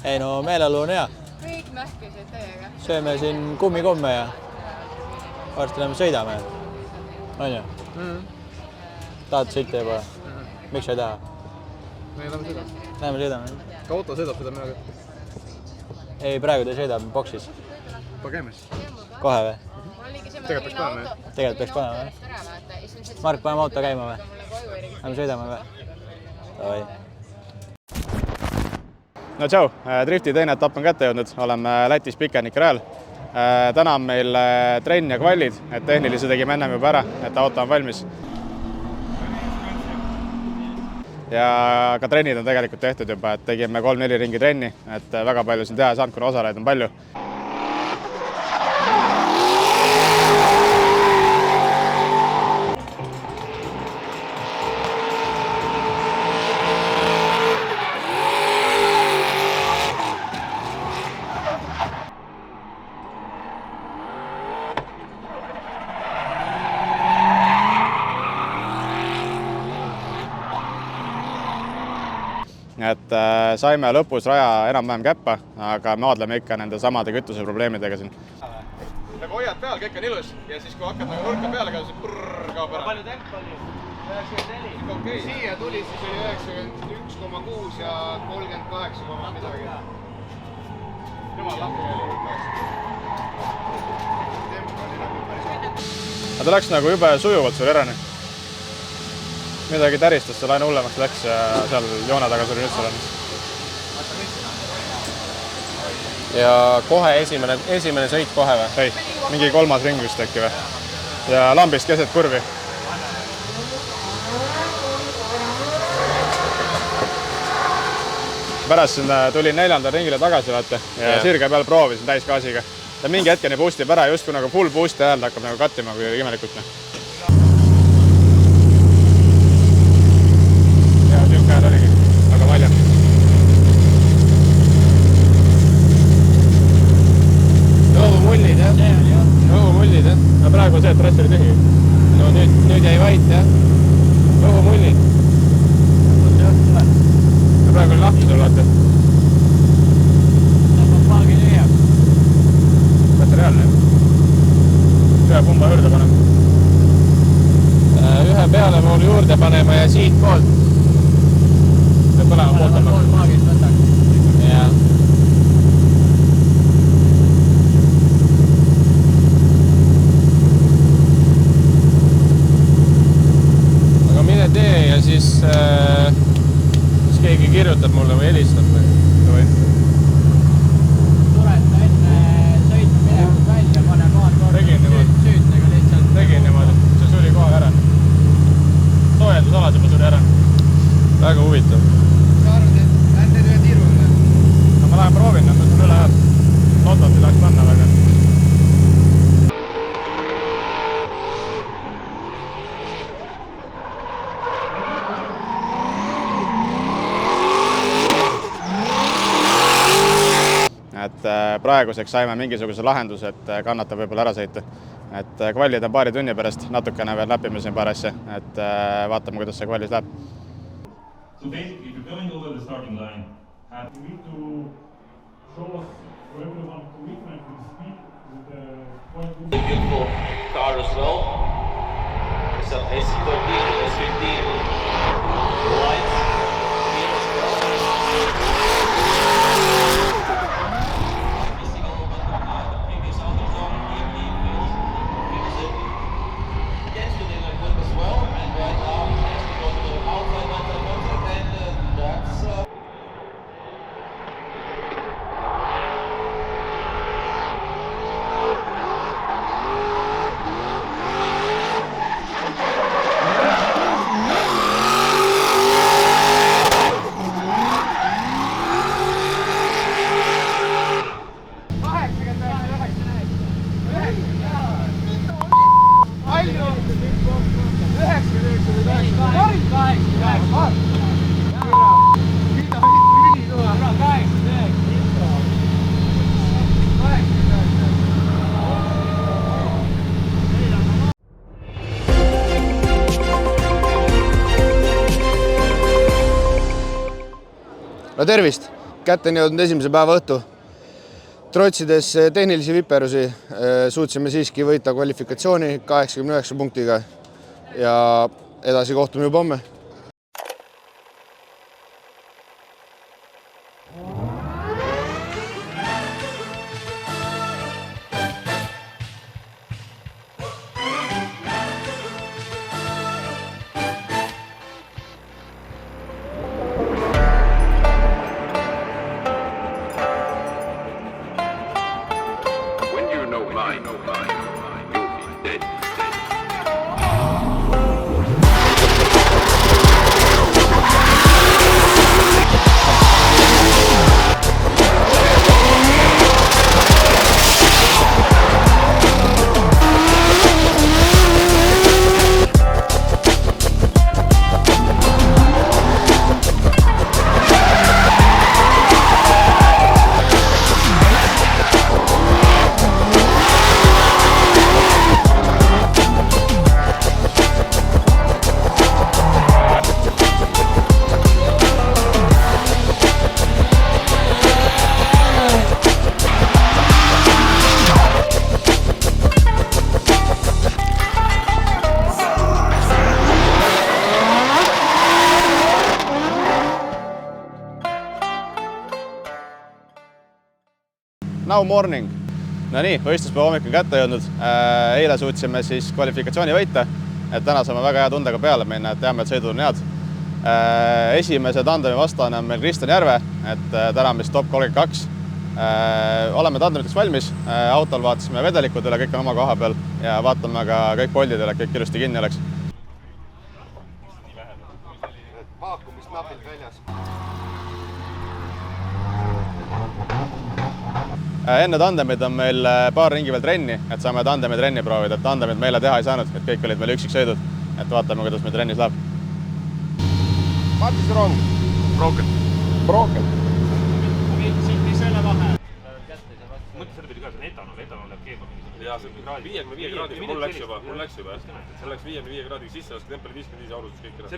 Ei no meeleolu on hea. Kõik mähkisid teiega. Sööme siin kummikomme ja varsti läheme sõidame. On ju? Tahad sõita juba? Miks sa ei taha? Me läheme sõidame. Läheme sõidame. Ka auto sõidab seda mina kätte. Ei, praegu ta sõidab boksis. Pa käime. Kohe või? Tegelikult peaks panema, jah? Tegelikult peaks panema, jah? Mark, paneme auto käima või? Läheme sõidame või? Davai. No tšau, drifti teine etapp on kätte jõudnud, oleme Lätis Pikenike rajal. Täna on meil trenn ja kvallid, et tehnilisi tegime ennem juba ära, et auto on valmis. Ja ka trennid on tegelikult tehtud juba, et tegime 3-4 ringi trenni, et väga palju siin teha ei saanud, kuna osalejaid on palju. Et saime lõpus raja enam-vähem käppa, aga maadleme ikka nende samade kütuseprobleemidega siin. Nagu hoiad peal, kõik on ilus ja siis kui hakkad nurka peale käia, siis prrrr kaob ära. Palju temp oli? 94. Okay. Siia tuli siis oli 91,6 ja 38, midagi. Jumal lahti oli. Temp oli nagu päris hea. Ta läks nagu jube sujuvalt sul järani. Midagi täristas, seal aina hullemaks läks ja seal joone taga suri nüüd olemas. Ja kohe esimene sõit kohe või? Ei, mingi 3. ring vist äkki või. Ja lambist keset kurvi. Pärast siin tulin 4. ringile tagasi vaata ja sirge peal proovisin täisgaasiga. Ja mingi hetkeni boostib ära, just kui nagu full boosti ajal hakkab nagu kattima kui imelikult. Käed oligi, aga palju. Õhumullid, jah? Õhumullid, jah? No praegu see, et rass oli tühi. No nüüd jäi vait, jah? Õhumullid. Ja praegu oli lahti sul, vaata. Paagi leiab. Kas see reaalne? Ühe pumba juurde panema. Ühe peale pool juurde panema ja siit poolt. Põlema poolt on. Pool maagist võtaks. Jah. Aga mine tee ja siis keegi kirjutab mulle või helistab või? Tuleta enne sõitu minekut välja, pane maad süütega lihtsalt. Tegin niimoodi, see suri kohe ära. Soojendusalas juba suri ära. Väga huvitav. Sa arvad, et lähed ühe tiirule? No ma lähen proovin, et sul üle jääb. Lotot ei tahaks panna väga. Et praeguseks saime mingisuguse lahenduse, et kannatab võib-olla ära sõita. Et kvallid on paari tunni pärast, natukene veel läpime siin paar asja, et vaatame, kuidas see kvallis läheb. So basically, if you're going over the starting line, you need to show us for everyone commitment with speed with the point. Beautiful car as well. Some S13, S15 lights here as well. Missing a little bit of the previous auto zone, yesterday looked good as well, and right now as we go to the outside motor, and that's No tervist! kätte on jõudnud esimese päeva õhtu. Trotsides tehnilisi viperusi suutsime siiski võita kvalifikatsiooni 89 punktiga ja edasi kohtume juba homme. Now morning. No nii, võistluspäeva hommikul kätte jõudnud. Eile suutsime siis kvalifikatsiooni võita, et täna saame väga hea tundega peale minna, et teame, et sõidud on head. Esimese tandemi vastane on meil Kristjan Järve, et täna on vist top 32. Oleme tandemiteks valmis, autol vaatasime vedelikud üle, kõik on oma koha peal ja vaatame ka kõik poldid üle, kõik ilusti kinni oleks. Vaakumist napilt väljas. Enne tandemid on meil paar ringi veel trenni, et saame tandemi trenni proovida, et tandemid meile teha ei saanud, et kõik olid meil üksiksõidud, et vaatame, kuidas meil trennis läheb. What is wrong? Broken. Broken. Mis selle vahe? Mõtle selle pidi ka, see on etanol läheb keema. Jaa, see 55 kraadiga, mul läks juba. See läks 55 kraadiga sisse, laske tempel 55 aurustus kõik ära.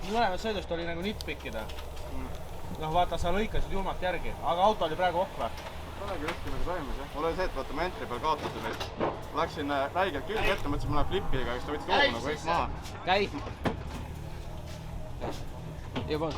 Mõlemad sõidust oli nagu nitpikkida. Noh, vaata, sa lõikasid julmalt järgi, aga auto oli praegu ohva. Praegu justkui nagu toimus, jah. Mul oli see, et vaata, ma entri peal kaotasin meid. Läksin räigelt külge ette, mõtlesin, ma lähen flipiga, eks ta võttis hoogu nagu kõik maha. Käi! Juba.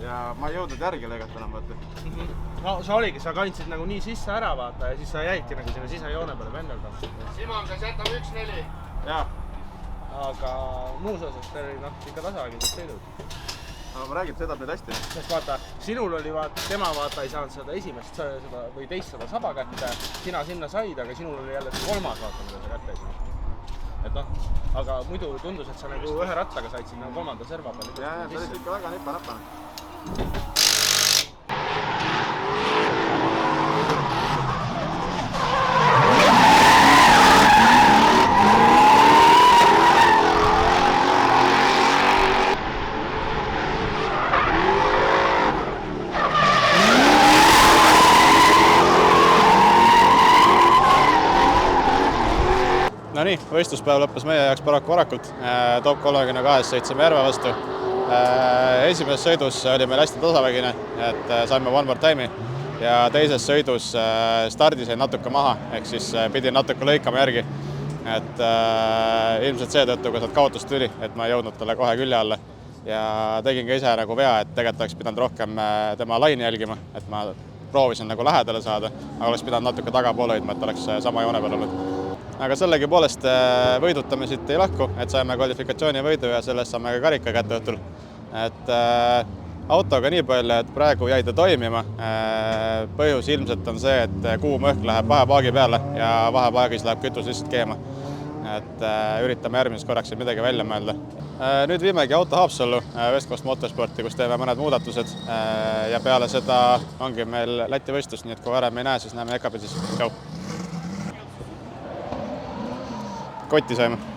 Ja ma ei jõudnud järgi lõigata enam, vaata. No, sa oligi, sa kandsid nagu nii sisse ära, vaata, ja siis sa jäidki nagu sinna sisejoone peale pendeldama. Simon, kas jätame 1-4? Jaa. Aga muus osas ta oli ikka tasakindlad sõidud. No, ma räägin, sõidab nüüd hästi. Sest vaata, sinul oli tema vaata ei saanud seda esimest või teist seda saba kätte, sina sinna said, aga sinul oli jälle see kolmas vaata, mida sa kätte ei saanud. Et noh, aga muidu tundus, et sa nagu ühe rattaga said sinna kolmanda serva peale. Jaa, see oli ikka väga nipa-näpane. No nii, võistluspäev lõppes meie jaoks paraku varakult. Top 32 sõitsime Järve vastu. Esimeses sõidus oli meil hästi tasavägine, et saime one more time'i ja teises sõidus stardis jäi natuke maha, ehk siis pidin natuke lõikama järgi. Et ilmselt seetõttu, kui sealt kaotust tuli, et ma ei jõudnud talle kohe külje alla ja tegin ka ise nagu vea, et tegelikult oleks pidanud rohkem tema laini jälgima, et ma proovisin nagu lähedale saada, aga oleks pidanud natuke tagapoole hoidma, et oleks sama joone peal olnud. Aga sellegi poolest võidutame siit ei lahku, et saime kvalifikatsiooni võidu ja sellest saame ka karika kätte õhtul. Et autoga nii palju, et praegu jäi ta toimima. Põhjus ilmselt on see, et kuum õhk läheb vahepaagi peale ja vahepaagis läheb kütus lihtsalt keema. et üritame järgmiseks korraks midagi välja mõelda. Nüüd viimegi auto Haapsallu West Coast Motorsporti, kus teeme mõned muudatused ja peale seda ongi meil Läti võistlus, nii et kui varem ei näe, siis näeme EKP-s. Kotti saime.